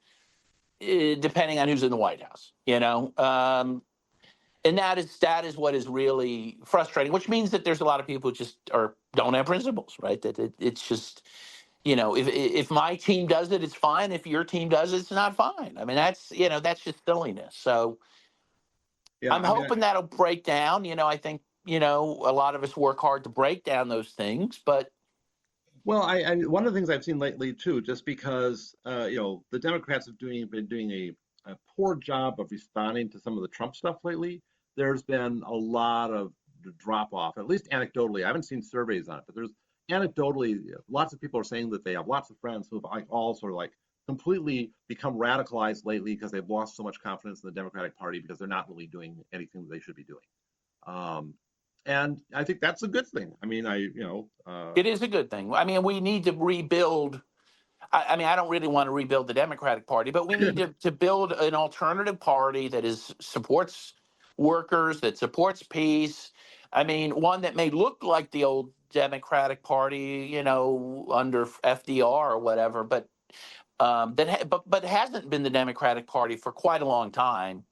depending on who's in the White House. And that is what is really frustrating. Which means that there's a lot of people who just don't have principles, right? That it's just, if my team does it, it's fine. If your team does it, it's not fine. I mean, that's just silliness. So
Yeah,
I'm hoping that'll break down. I think, a lot of us work hard to break down those things, but.
Well, I one of the things I've seen lately too, just because the Democrats have been doing a poor job of responding to some of the Trump stuff lately. There's been a lot of drop off, at least anecdotally. I haven't seen surveys on it, but there's anecdotally lots of people are saying that they have lots of friends who have like all sort of like completely become radicalized lately because they've lost so much confidence in the Democratic Party because they're not really doing anything that they should be doing. And I think that's a good thing. I mean,
It is a good thing. I mean, we need to rebuild. I mean, I don't really want to rebuild the Democratic Party, but we need to build an alternative party that supports workers, that supports peace. I mean, one that may look like the old Democratic Party, under FDR or whatever, but but hasn't been the Democratic Party for quite a long time.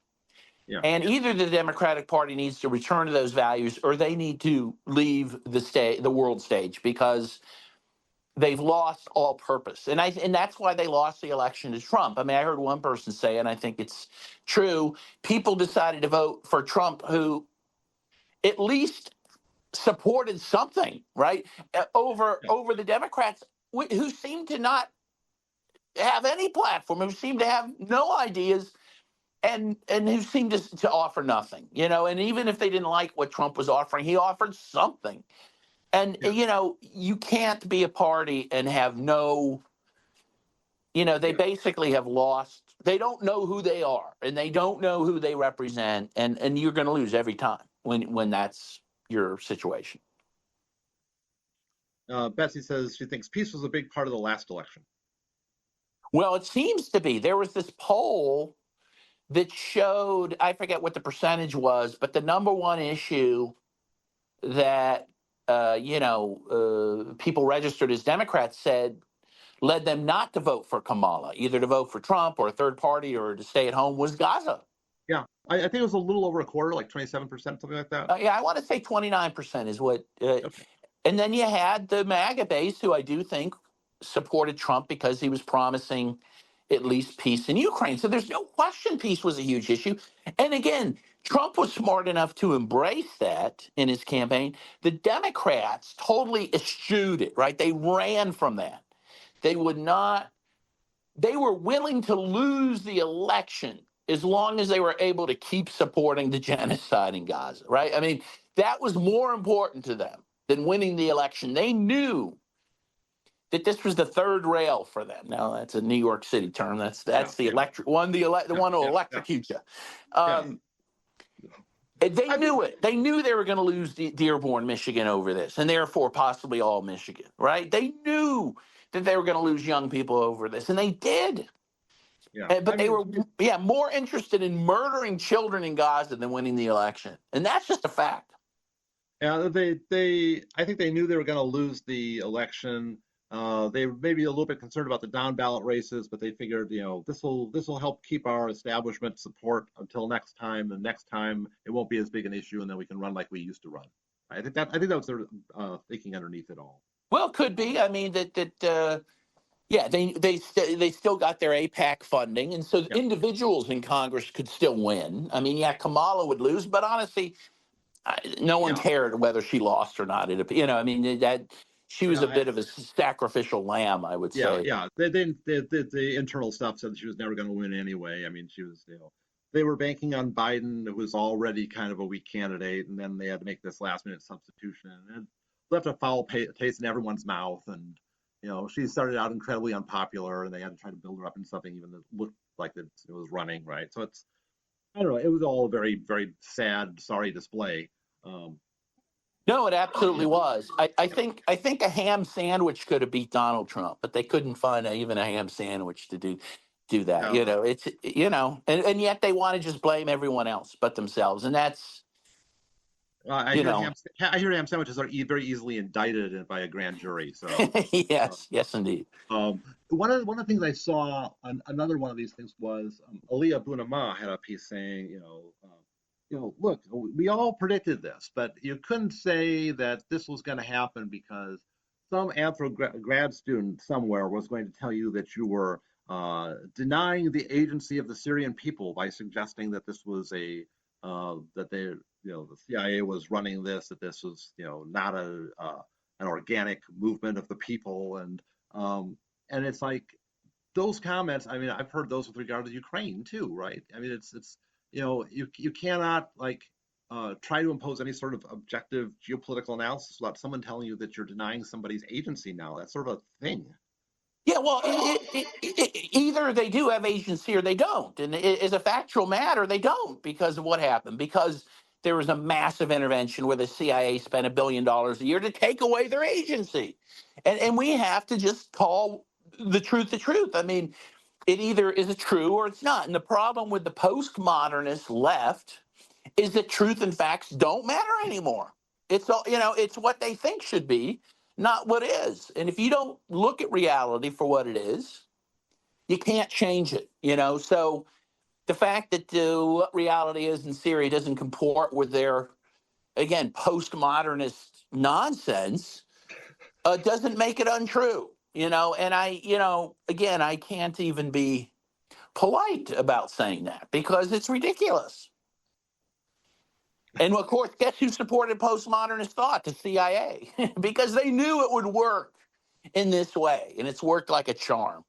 Yeah.
And either the Democratic Party needs to return to those values, or they need to leave the world stage, because they've lost all purpose. And that's why they lost the election to Trump. I mean, I heard one person say, and I think it's true, people decided to vote for Trump who at least supported something, right? Over the Democrats, who seemed to not have any platform, who seemed to have no ideas, and who seemed to offer nothing, and even if they didn't like what Trump was offering, he offered something. And, you can't be a party and have no, they basically have lost. They don't know who they are, and they don't know who they represent. And you're going to lose every time when that's your situation.
Betsy says she thinks peace was a big part of the last election.
Well, it seems to be. There was this poll that showed, I forget what the percentage was, but the number one issue that people registered as Democrats said led them not to vote for Kamala, either to vote for Trump or a third party or to stay at home, was Gaza.
Yeah, I think it was a little over a quarter, like 27%, something like that.
Yeah, I want to say 29% is what. Okay. And then you had the MAGA base, who I do think supported Trump because he was promising at least peace in Ukraine. So there's no question peace was a huge issue. And again, Trump was smart enough to embrace that in his campaign. The Democrats totally eschewed it, right? They ran from that. They would not, they were willing to lose the election as long as they were able to keep supporting the genocide in Gaza, right? I mean, that was more important to them than winning the election. They knew that this was the third rail for them. Now, that's a New York City term. That's the electric one, the one who electrocute you. They knew it. They knew they were going to lose Dearborn, Michigan over this, and therefore possibly all Michigan, right? They knew that they were going to lose young people over this, and they did.
Yeah.
But they were, more interested in murdering children in Gaza than winning the election. And that's just a fact.
Yeah, I think they knew they were going to lose the election. They were maybe a little bit concerned about the down ballot races, but they figured, this will help keep our establishment support until next time. The next time it won't be as big an issue, and then we can run like we used to run. I think that was their thinking underneath it all.
Well, it could be. I mean, yeah, they still got their APAC funding, and so
Yeah.
individuals in Congress could still win. I mean, yeah, Kamala would lose, but honestly, no one
Yeah.
cared whether she lost or not. I mean, that she was a
Yeah.
bit of a sacrificial lamb, I would
Yeah,
say.
yeah. The internal stuff said that she was never going to win anyway. I mean, she was, they were banking on Biden, who was already kind of a weak candidate, and then they had to make this last minute substitution. And it left a foul taste in everyone's mouth. And, she started out incredibly unpopular, and they had to try to build her up into something even that looked like it was running, right? So I don't know, it was all a very, very sad, sorry display. Um,
No, it absolutely
yeah,
was. I think a ham sandwich could have beat Donald Trump, but they couldn't find even a ham sandwich to do that.
yeah.
And yet they want to just blame everyone else but themselves, and that's
I
you
hear
know,
ham sandwiches are very easily indicted by a grand jury. So. Uh,
yes, indeed.
one of the things I saw on another one of these things was Aliyah Bunama had a piece saying, look, we all predicted this, but you couldn't say that this was going to happen because some anthro grad student somewhere was going to tell you that you were denying the agency of the Syrian people by suggesting that this was that the CIA was running this, that this was, not an organic movement of the people, and it's like those comments. I mean, I've heard those with regard to Ukraine too, right? I mean, it's you cannot like try to impose any sort of objective geopolitical analysis without someone telling you that you're denying somebody's agency now. That's sort of a thing.
Yeah, well, either they do have agency or they don't. And as a factual matter, they don't because of what happened. Because there was a massive intervention where the CIA spent $1 billion a year to take away their agency. And we have to just call the truth the truth. I mean, it either is true or it's not. And the problem with the postmodernist left is that truth and facts don't matter anymore. It's all, it's what they think should be, not what is. And if you don't look at reality for what it is, you can't change it. So the fact that what reality is in Syria doesn't comport with their, again, postmodernist nonsense doesn't make it untrue. And again, I can't even be polite about saying that because it's ridiculous. And of course, guess who supported postmodernist thought? The CIA, because they knew it would work in this way, and it's worked like a charm.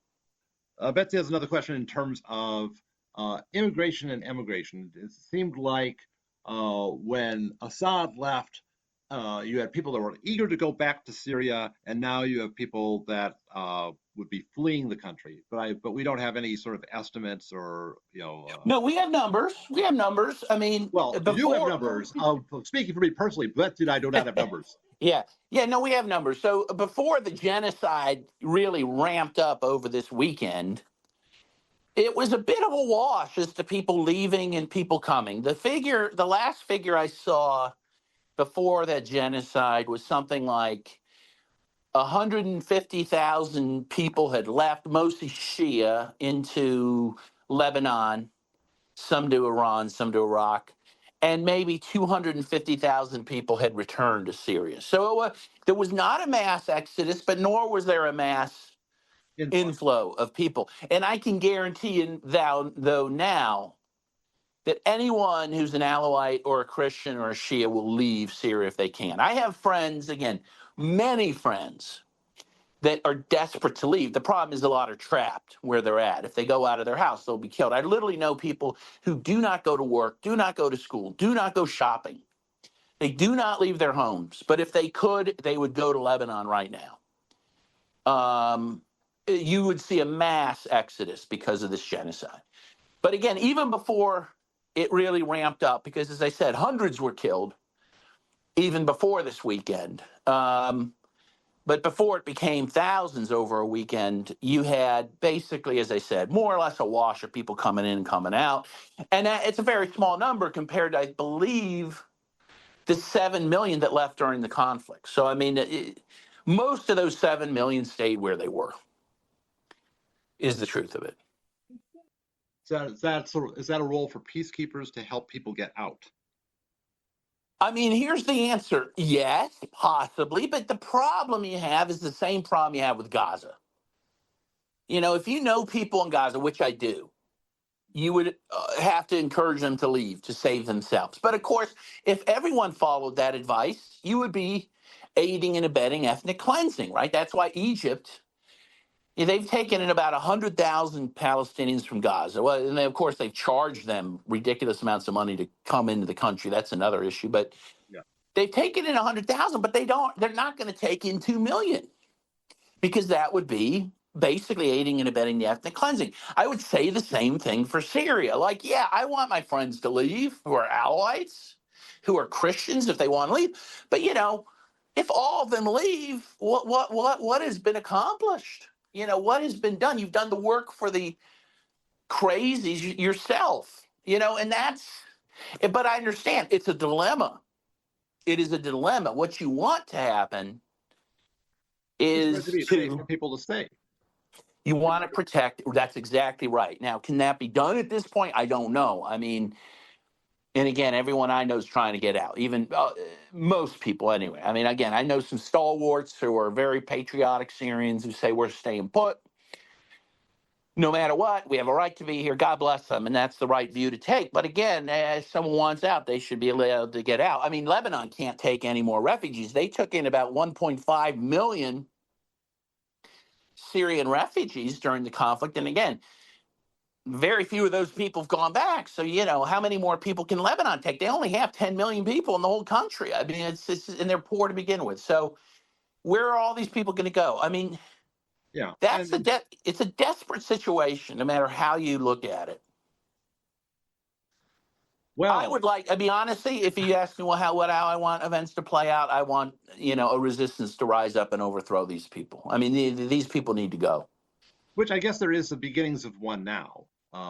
Betsy has another question in terms of immigration and emigration. It seemed like when Assad left, you had people that were eager to go back to Syria, and now you have people that would be fleeing the country. But we don't have any sort of estimates or
No, we have numbers. We have numbers. I mean,
well, you do have numbers. Speaking for me personally, Betsy and I do not have numbers.
yeah, no, we have numbers. So before the genocide really ramped up over this weekend, it was a bit of a wash as to people leaving and people coming. The last figure I saw before that genocide was something like 150,000 people had left, mostly Shia, into Lebanon, some to Iran, some to Iraq, and maybe 250,000 people had returned to Syria. So there was not a mass exodus, but nor was there a mass inflow of people. And I can guarantee you, though now, that anyone who's an Alawite or a Christian or a Shia will leave Syria if they can. I have friends, again, many friends that are desperate to leave. The problem is a lot are trapped where they're at. If they go out of their house, they'll be killed. I literally know people who do not go to work, do not go to school, do not go shopping. They do not leave their homes. But if they could, they would go to Lebanon right now. You would see a mass exodus because of this genocide. But again, even before it really ramped up, because as I said, hundreds were killed even before this weekend. But before it became thousands over a weekend, you had basically, as I said, more or less a wash of people coming in and coming out. And it's a very small number compared to, I believe, the 7 million that left during the conflict. So, I mean, most of those 7 million stayed where they were, is the truth of it.
Is that a role for peacekeepers to help people get out?
I mean, here's the answer. Yes, possibly. But the problem you have is the same problem you have with Gaza. You know, if you know people in Gaza, which I do, you would have to encourage them to leave to save themselves. But of course, if everyone followed that advice, you would be aiding and abetting ethnic cleansing, right? That's why Egypt, they've taken in about 100,000 Palestinians from Gaza. Well, and of course, they've charged them ridiculous amounts of money to come into the country. That's another issue. But
Yeah.
they've taken in 100,000, but they're not going to take in 2 million because that would be basically aiding and abetting the ethnic cleansing. I would say the same thing for Syria. Like, yeah, I want my friends to leave who are allies, who are Christians if they want to leave. But, you know, if all of them leave, what has been accomplished? You know, what has been done? You've done the work for the crazies yourself, you know, and but I understand it's a dilemma. It is a dilemma. What you want to happen is
to be safe for people to stay.
You want to protect. That's exactly right. Now, can that be done at this point? I don't know. I mean, and again, everyone I know is trying to get out, even most people anyway. I mean, again, I know some stalwarts who are very patriotic Syrians who say we're staying put. No matter what, we have a right to be here. God bless them. And that's the right view to take. But again, if someone wants out, they should be allowed to get out. I mean, Lebanon can't take any more refugees. They took in about 1.5 million Syrian refugees during the conflict. And again, very few of those people have gone back. So, you know, how many more people can Lebanon take? They only have 10 million people in the whole country. I mean, and they're poor to begin with. So where are all these people going to go? I mean,
yeah,
it's a desperate situation, no matter how you look at it.
Well,
I would like, I mean, honestly, if you ask me, well, how I want events to play out, I want, you know, a resistance to rise up and overthrow these people. I mean, these people need to go.
Which I guess there is the beginnings of one now.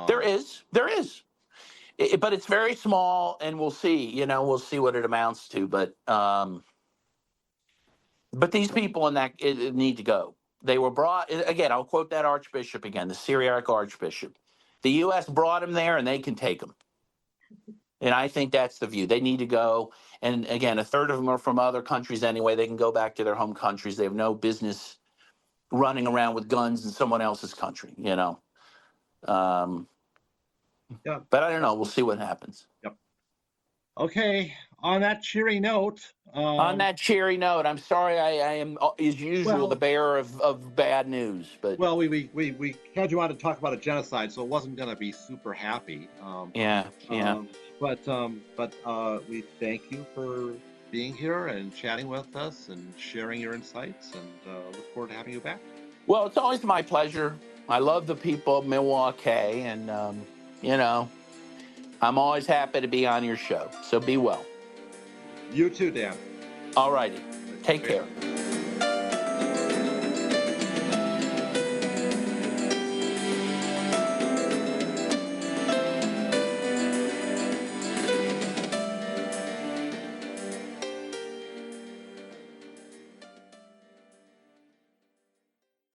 There is. But it's very small, and we'll see. You know, we'll see what it amounts to. But these people need to go. They were brought again. I'll quote that archbishop again, the Syriac archbishop. The U.S. brought them there, and they can take them. And I think that's the view. They need to go. And again, a third of them are from other countries anyway. They can go back to their home countries. They have no business running around with guns in someone else's country. You know.
Yeah.
But I don't know. We'll see what happens.
Yep. Okay. On that cheery note.
I'm sorry I am, as usual, the bearer of bad news. But
well, we had you on to talk about a genocide, so it wasn't going to be super happy.
Yeah.
But we thank you for being here and chatting with us and sharing your insights, and look forward to having you back.
Well, it's always my pleasure. I love the people of Milwaukee, and you know, I'm always happy to be on your show. So be well.
You too, Dan.
All righty. Take care.